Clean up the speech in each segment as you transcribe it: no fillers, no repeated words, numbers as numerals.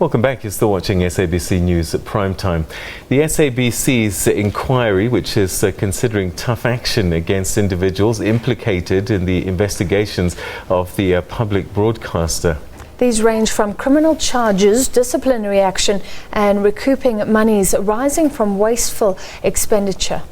Welcome back. You're still watching SABC News at prime time. The SABC's inquiry, which is considering tough action against individuals implicated in the investigations of the public broadcaster. These range from criminal charges, disciplinary action and recouping monies arising from wasteful expenditure.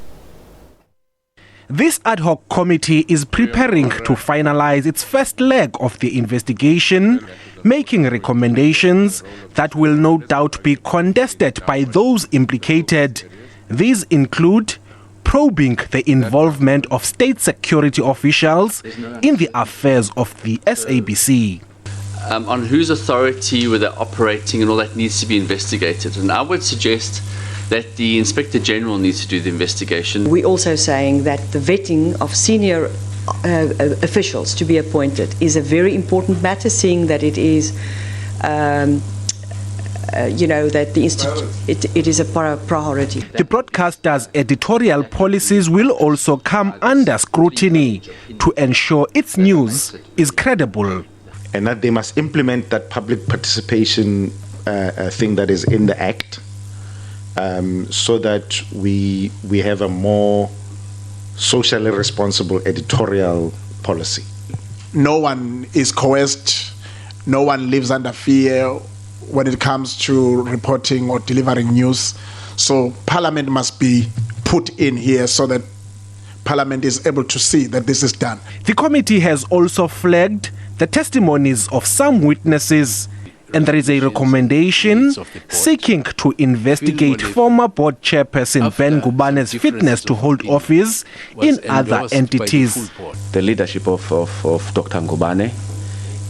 This ad hoc committee is preparing to finalize its first leg of the investigation, making recommendations that will no doubt be contested by those implicated. These include probing the involvement of state security officials in the affairs of the SABC. On whose authority were they operating and all that needs to be investigated. And I would suggest that the Inspector General needs to do the investigation. We're also saying that the vetting of senior officials to be appointed is a very important matter, seeing that it is, that it is a priority. The broadcaster's editorial policies will also come under scrutiny to ensure its news is credible. And that they must implement that public participation thing that is in the Act, so that we have a more socially responsible editorial policy. No one is coerced, no one lives under fear when it comes to reporting or delivering news. So Parliament must be put in here so that Parliament is able to see that this is done. The committee has also flagged the testimonies of some witnesses, and there is a recommendation seeking to investigate former board chairperson Ben Ngubane's fitness to hold office in other entities. The leadership of Dr. Ngubane,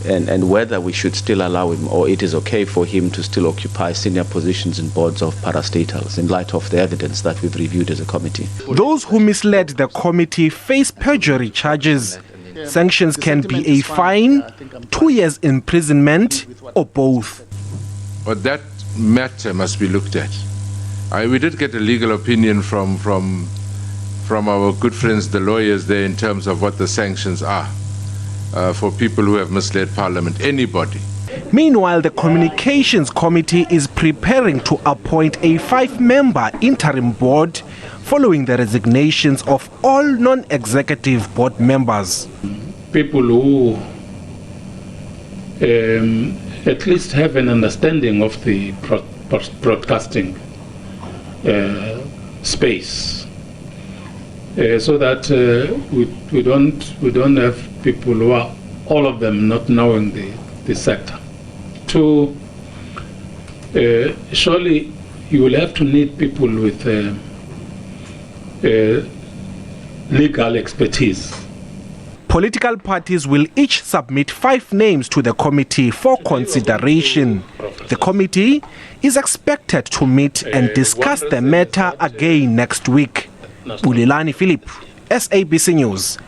and whether we should still allow him or it is okay for him to still occupy senior positions in boards of parastatals in light of the evidence that we've reviewed as a committee. Those who misled the committee face perjury charges. Sanctions can be a fine, 2 years imprisonment, or both. But that matter must be looked at. We did get a legal opinion from our good friends, the lawyers there, in terms of what the sanctions are for people who have misled Parliament, anybody. Meanwhile, the Communications Committee is preparing to appoint a 5-member interim board following the resignations of all non-executive board members. People who at least have an understanding of the broadcasting space, so that we don't have people who are all of them not knowing the sector. Surely you will have to need people with legal expertise. Political parties will each submit 5 names to the committee for consideration. The committee is expected to meet and discuss the matter again next week. Bulelani Philip, SABC News.